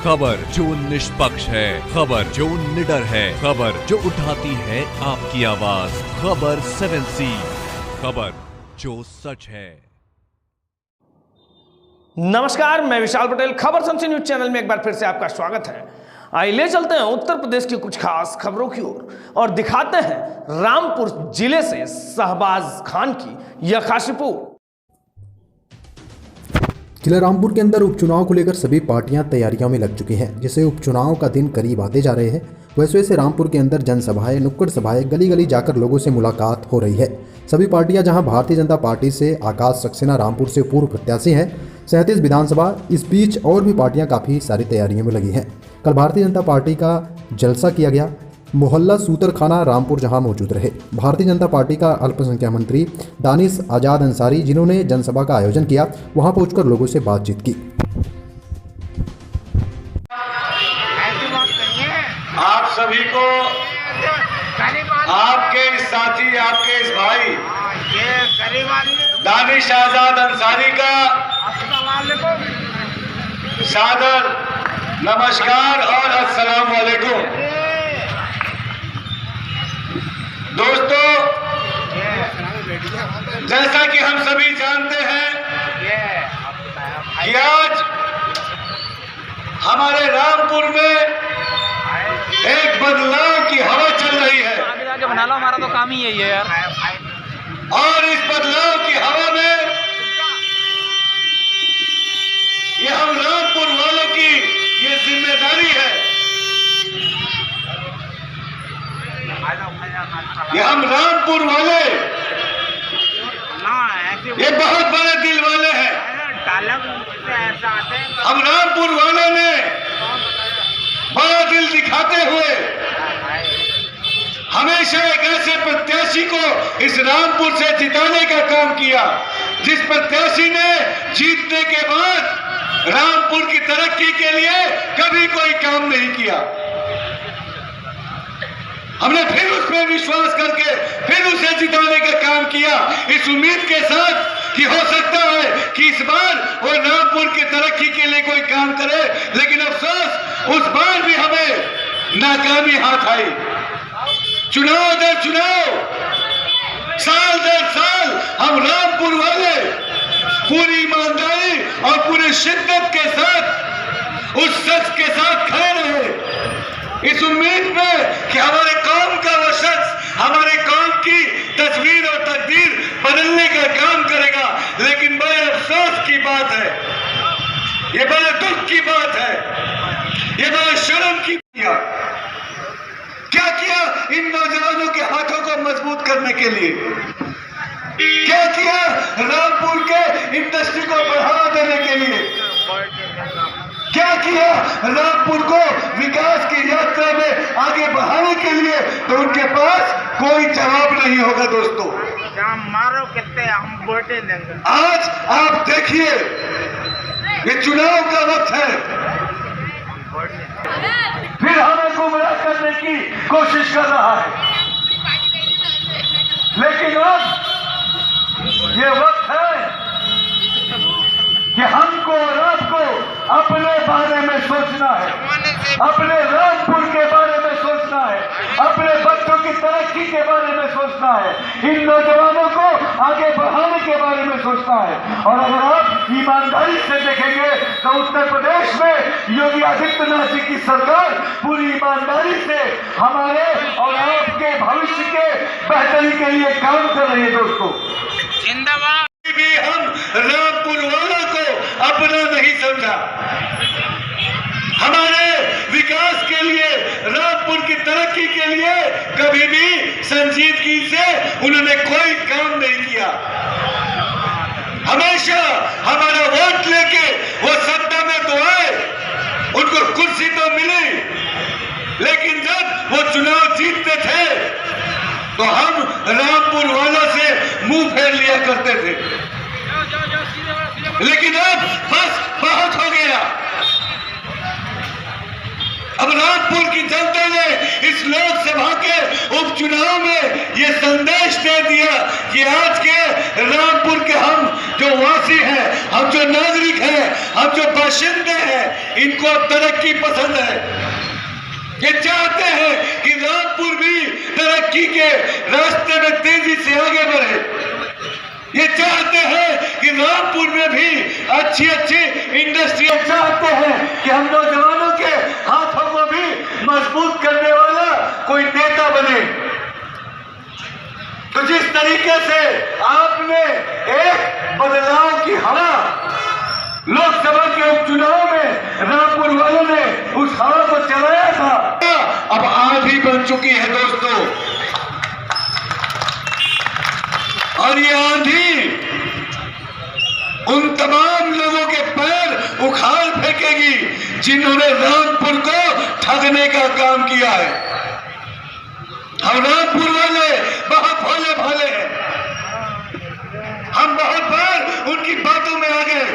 खबर जो निष्पक्ष है, खबर जो निडर है, खबर जो उठाती है आपकी आवाज, खबर 7C, खबर जो सच है। नमस्कार, मैं विशाल पटेल। खबर 7C न्यूज चैनल में एक बार फिर से आपका स्वागत है। आइए ले चलते हैं उत्तर प्रदेश की कुछ खास खबरों की ओर और दिखाते हैं रामपुर जिले से शहबाज खान की यह खास रिपोर्ट। जिला रामपुर के अंदर उपचुनाव को लेकर सभी पार्टियां तैयारियों में लग चुकी हैं। जैसे उपचुनाव का दिन करीब आते जा रहे हैं, वैसे वैसे रामपुर के अंदर जनसभाएं, नुक्कड़ सभाएं, गली गली जाकर लोगों से मुलाकात हो रही है। सभी पार्टियां, जहां भारतीय जनता पार्टी से आकाश सक्सेना रामपुर से पूर्व प्रत्याशी हैं 37 विधानसभा, इस बीच और भी पार्टियां काफ़ी सारी तैयारियों में लगी हैं। कल भारतीय जनता पार्टी का जलसा किया गया। मोहल्ला सूतरखाना रामपुर जहां मौजूद रहे भारतीय जनता पार्टी का अल्पसंख्यक मंत्री दानिश आजाद अंसारी, जिन्होंने जनसभा का आयोजन किया, वहां पहुंचकर लोगों से बातचीत की। आप सभी को, आपके इस साथी, आपके इस भाई दानिश आजाद अंसारी का सादर नमस्कार और अस्सलाम वालेकुम। दोस्तों, जैसा कि हम सभी जानते हैं कि आज हमारे रामपुर में एक बदलाव की हवा चल रही है। आगे बना लो, हमारा तो काम ही यही है यार। और इस बदलाव की हवा में ये हम रामपुर वालों की ये जिम्मेदारी है। ये हम रामपुर वाले, ये बहुत बड़े दिल वाले हैं। हम रामपुर वालों ने बड़ा दिल दिखाते हुए हमेशा एक ऐसे प्रत्याशी को इस रामपुर से जिताने का काम किया, जिस प्रत्याशी ने जीतने के बाद रामपुर की तरक्की के लिए कभी कोई काम नहीं किया। हमने फिर उसमें विश्वास करके फिर उसे जिताने का काम किया, इस उम्मीद के साथ कि हो सकता है कि इस बार वो रामपुर की तरक्की के लिए कोई काम करे। लेकिन अफसोस, उस बार भी हमें नाकामी हाथ आई। चुनाव दर चुनाव, साल दर साल हम रामपुर वाले पूरी ईमानदारी और पूरी शिद्दत के साथ उस शख्स के साथ खड़े रहे, इस उम्मीद में कि हमारे कौम का वो शख्स हमारे कौम की तस्वीर और तकदीर बदलने का काम करेगा। लेकिन बड़े अफसोस की बात है, ये बड़े दुख की बात है, ये बड़े शर्म की बात। क्या किया इन नौजवानों के हाथों को मजबूत करने के लिए? क्या किया रामपुर के इंडस्ट्री को बढ़ावा देने के लिए? क्या किया रामपुर को विकास की यात्रा में आगे बढ़ाने के लिए? तो उनके पास कोई जवाब नहीं होगा। दोस्तों, मारो कितने हम वोटें देंगे। आज आप देखिए, ये चुनाव का वक्त है, फिर हमें गुमराह करने की कोशिश कर रहा है। लेकिन अब ये वक्त है कि हमको और आपको अपने बारे में सोचना है, अपने रामपुर के बारे में सोचना है, अपने बच्चों की तरक्की के बारे में सोचना है, इन नौजवानों को आगे बढ़ाने के बारे में सोचना है। और अगर आप ईमानदारी से देखेंगे तो उत्तर प्रदेश में योगी आदित्यनाथ जी की सरकार पूरी ईमानदारी से हमारे और आपके भविष्य के बेहतरी के लिए काम कर रही है। दोस्तों, जिंदाबाद। भी हम रामपुर वालों को अपना नहीं समझा। हमारे विकास के लिए, रामपुर की तरक्की के लिए कभी भी संजीदगी से उन्होंने कोई काम नहीं किया। हमेशा हमारा वोट लेके वो सत्ता में तो आए, उनको कुर्सी तो मिली, लेकिन जब वो चुनाव जीतते थे तो हम रामपुर वालों से मुंह फेर लिया करते थे। लेकिन अब बस बहुत हो गया। अब रामपुर रामपुर की जनता ने इस लोकसभा के उपचुनाव में ये संदेश दे दिया कि आज के रामपुर के हम जो वासी हैं, हम जो नागरिक हैं, हम जो बाशिंदे हैं, इनको तरक्की पसंद है। ये चाहते हैं कि रामपुर भी तरक्की के रास्ते में तेजी से आगे बढ़े। ये चाहते हैं कि रामपुर में भी अच्छी इंडस्ट्री, चाहते हैं कि हम नौजवानों के हाथों को भी मजबूत करने वाला कोई नेता बने। तो जिस तरीके से आपने एक बदलाव की हवा लोकसभा के उपचुनाव में रामपुर वालों ने उस हवा को चलाया था, अब आंधी बन चुकी है दोस्तों। और ये आंधी उन तमाम लोगों के पैर उखाड़ फेंकेगी जिन्होंने रामपुर को ठगने का काम किया है। हम रामपुर वाले बहुत भोले भाले हैं, हम बहुत बार उनकी बातों में आ गए,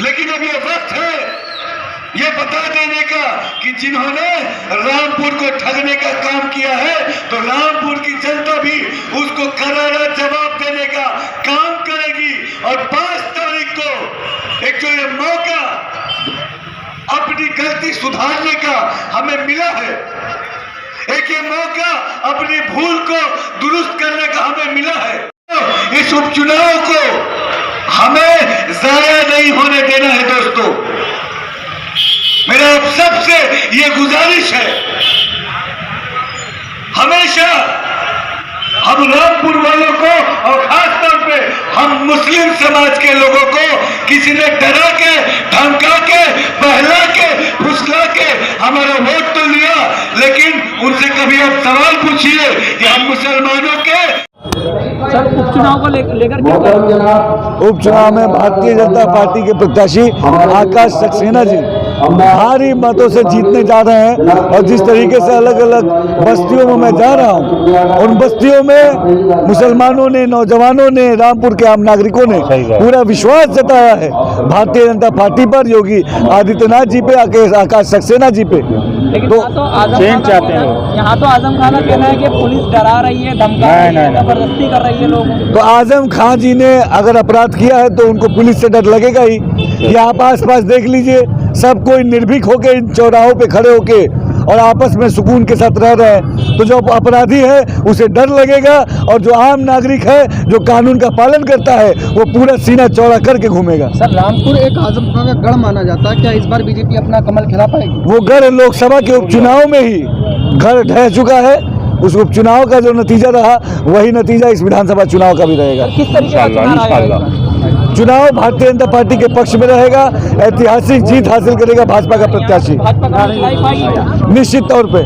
लेकिन अब ये वक्त है ये बता देने का कि जिन्होंने रामपुर को ठगने का काम किया है, तो रामपुर की जनता भी उसको करारा जवाब देने का काम करेगी। और 5 तारीख को एक जो ये मौका अपनी गलती सुधारने का हमें मिला है, एक ये मौका अपनी भूल को दुरुस्त करने का हमें मिला है। इस उपचुनाव को हमें जाया नहीं होने देना है दोस्तों। मेरा आप सबसे ये गुजारिश है, हमेशा हम रामपुर वालों को और खास तौर पे हम मुस्लिम समाज के लोगों को किसी ने डरा के, धमका के, बहला के, फुसला के हमारा वोट तो लिया, लेकिन उनसे कभी आप सवाल पूछिए कि हम मुसलमानों के सर उपचुनाव को लेकर उपचुनाव में भारतीय जनता पार्टी के प्रत्याशी आकाश सक्सेना जी भारी मतों से जीतने जा रहे हैं। और जिस तरीके से अलग अलग बस्तियों में मैं जा रहा हूं, उन बस्तियों में मुसलमानों ने, नौजवानों ने, रामपुर के आम नागरिकों ने पूरा विश्वास जताया है भारतीय जनता पार्टी पर, योगी आदित्यनाथ जी पे, आकाश सक्सेना जी पे। लेकिन तो चेंज चाहते हैं। यहाँ तो आजम खान का कहना है कि पुलिस डरा रही है, धमका रही है, जबरदस्ती कर रही है लोगों। तो आजम खान जी ने अगर अपराध किया है तो उनको पुलिस से डर लगेगा ही। ये आप आसपास देख लीजिए, सब कोई निर्भीक होके इन चौराहों पे खड़े होके और आपस में सुकून के साथ रह रहे हैं। तो जो अपराधी है उसे डर लगेगा, और जो आम नागरिक है जो कानून का पालन करता है वो पूरा सीना चौड़ा करके घूमेगा। सर रामपुर एक आजम खान का गढ़ माना जाता है, क्या इस बार बीजेपी अपना कमल खिला पाएगी? वो गढ़ लोकसभा के उपचुनाव में ही घर ढह चुका है। उस उपचुनाव का जो नतीजा रहा वही नतीजा इस विधानसभा चुनाव का भी रहेगा। किस तरीके का चुनाव भारतीय जनता पार्टी के पक्ष में रहेगा। ऐतिहासिक जीत हासिल करेगा भाजपा का प्रत्याशी, भाजपा का निश्चित तौर पे।